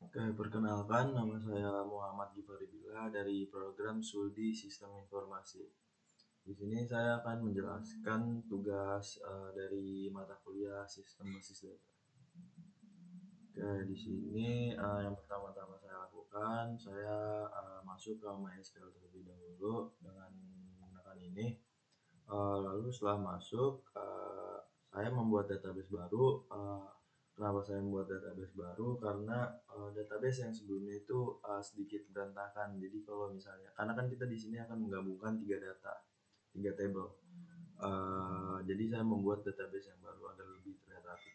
Oke, perkenalkan nama saya Muhammad Givari Bila dari program Studi Sistem Informasi. Di sini saya akan menjelaskan tugas dari mata kuliah Sistem Basis Data. Oke, di sini yang pertama-tama saya lakukan, saya masuk ke MySQL terlebih dahulu dengan menggunakan ini. Lalu setelah masuk, saya membuat database baru. Kenapa saya membuat database baru? Karena database yang sebelumnya itu sedikit berantakan. Jadi kalau misalnya, karena kan kita di sini akan menggabungkan tiga table. Jadi saya membuat database yang baru agar lebih terlihat rapi.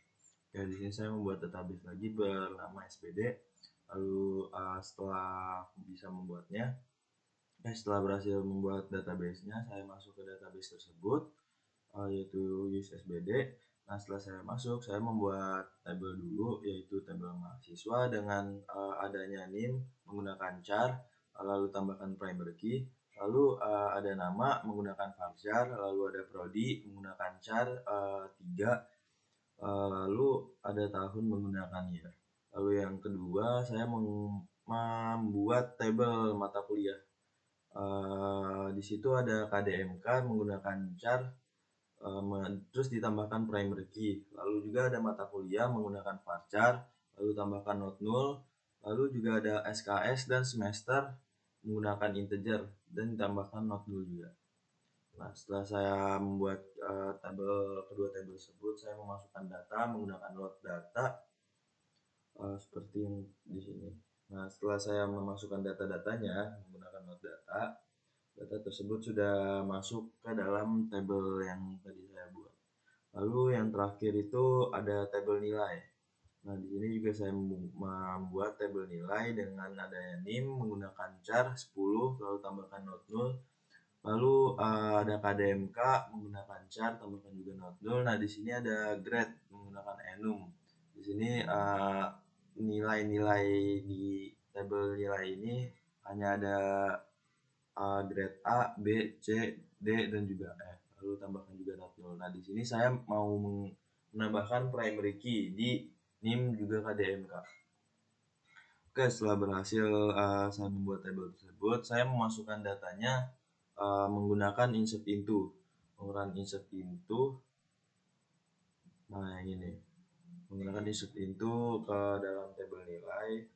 Kayak di sini saya membuat database lagi bernama SPD. Lalu setelah bisa membuatnya, setelah berhasil membuat database-nya, saya masuk ke database tersebut, yaitu use SBD. Nah, setelah saya masuk, saya membuat tabel dulu, yaitu tabel mahasiswa dengan adanya NIM menggunakan char, lalu tambahkan primary key, lalu ada nama menggunakan varchar, lalu ada prodi menggunakan char 3, lalu ada tahun menggunakan year. Lalu yang kedua, saya membuat tabel mata kuliah. Di situ ada KDMK menggunakan char, terus ditambahkan primary key. Lalu juga ada mata kuliah menggunakan varchar, lalu tambahkan not null. Lalu juga ada SKS dan semester menggunakan integer dan ditambahkan not null juga. Nah, setelah saya membuat kedua tabel tersebut, saya memasukkan data menggunakan load data seperti yang di sini. Nah, setelah saya memasukkan data-datanya menggunakan load data, data tersebut sudah masuk ke dalam tabel yang tadi saya buat. Lalu yang terakhir itu ada tabel nilai. Nah, di sini juga saya membuat tabel nilai dengan adanya NIM menggunakan char 10, lalu tambahkan not null. Lalu ada KDMK menggunakan char, tambahkan juga not null. Nah, di sini ada grade menggunakan enum. Di sini nilai-nilai di tabel nilai ini hanya ada grade A, B, C, D, dan juga F. Lalu tambahkan juga not null. Nah, di sini saya mau menambahkan primary key di NIM juga KDMK. Oke, setelah berhasil saya membuat tabel tersebut, saya memasukkan datanya menggunakan insert into. Menggunakan insert into. Nah, yang ini. Menggunakan insert into ke dalam tabel nilai.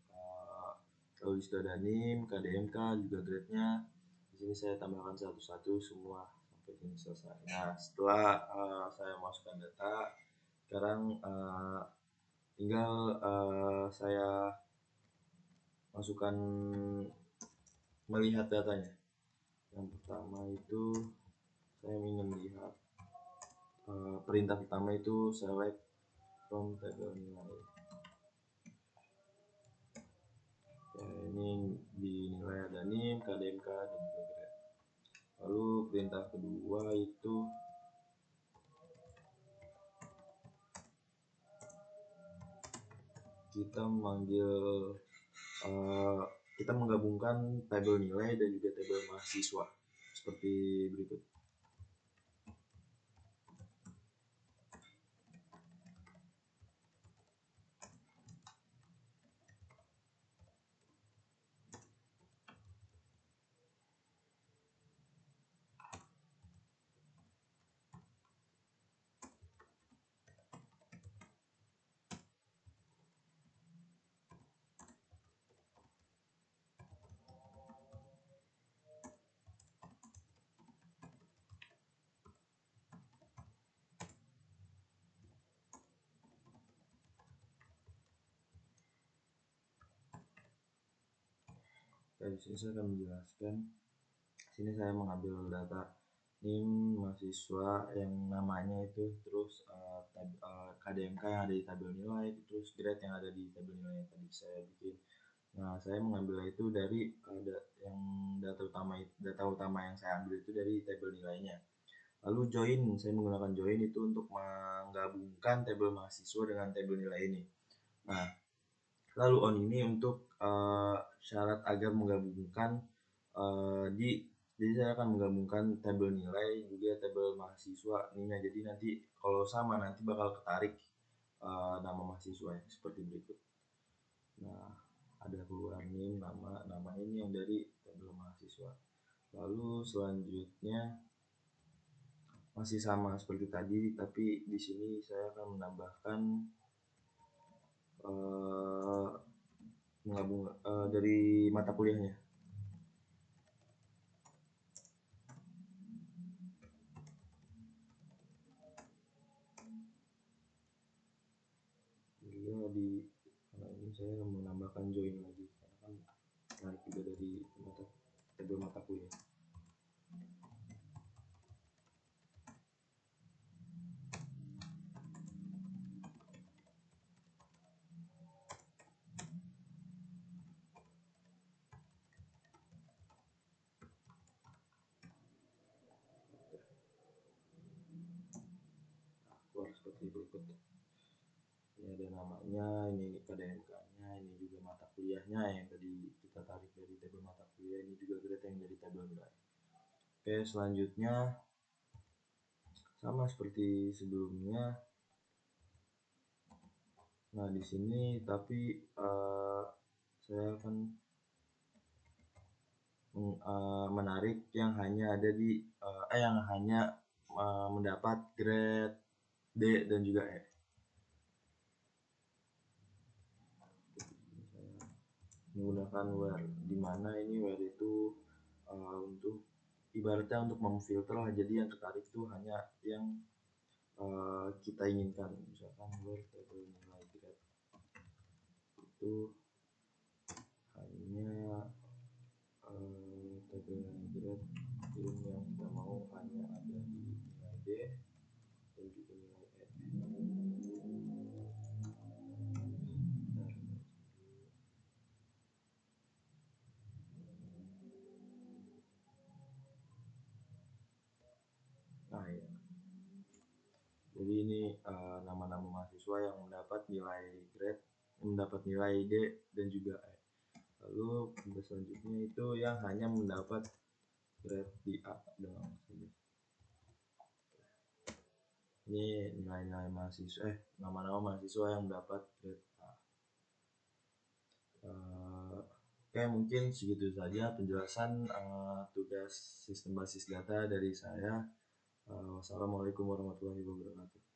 Lalu di situ ada NIM, KDMK, juga grade-nya. Di sini saya tambahkan satu-satu semua sampai ini selesai. Nah, setelah saya masukkan data, sekarang tinggal saya masukkan melihat datanya. Yang pertama itu saya ingin melihat perintah pertama itu select from table nilai. Ini di nilai ada NIM, KDMK, dan juga grade. Lalu perintah kedua itu kita kita menggabungkan tabel nilai dan juga tabel mahasiswa seperti berikut. Di sini saya akan menjelaskan. Sini saya mengambil data NIM mahasiswa yang namanya itu, terus KDMK yang ada di tabel nilai, terus grade yang ada di tabel nilai yang tadi saya bikin. Nah, saya mengambil itu dari data utama yang saya ambil itu dari tabel nilainya. Lalu join, saya menggunakan join itu untuk menggabungkan tabel mahasiswa dengan tabel nilai ini. Nah, lalu on ini untuk syarat agar menggabungkan jadi saya akan menggabungkan tabel nilai juga tabel mahasiswa ini. Jadi nanti kalau sama nanti bakal ketarik nama mahasiswa seperti berikut. Nah, ada keluar NIM, nama ini yang dari tabel mahasiswa. Lalu selanjutnya masih sama seperti tadi, tapi di sini saya akan menambahkan dari mata kuliahnya. Karena ini saya menambahkan join lagi karena kan naik juga dari tabel mata kuliah. Keluar seperti berikut. Ini ada namanya, ini KDMK-nya, ini juga mata kuliahnya yang tadi kita tarik dari tabel mata kuliah, ini juga grade yang dari tabel nilai. Oke, selanjutnya sama seperti sebelumnya. Nah, di sini tapi saya akan menarik yang hanya ada di yang hanya mendapat grade D dan juga E. Menggunakan where, dimana ini where itu untuk ibaratnya untuk memfilter lah, jadi yang tertarik tuh hanya yang kita inginkan. Misalkan where tabel nilai grade itu hanya tabel nilai grade ini yang kita mau hanya ada di nilai D dan juga nilai E. Nah ya, jadi ini nama-nama mahasiswa yang mendapat nilai grade, mendapat nilai D dan juga E. Lalu selanjutnya itu yang hanya mendapat grade di A doang. Ini nilai-nilai mahasiswa, nama-nama mahasiswa yang mendapat grade A. Oke, mungkin segitu saja penjelasan tugas sistem basis data dari saya. Wassalamualaikum warahmatullahi wabarakatuh.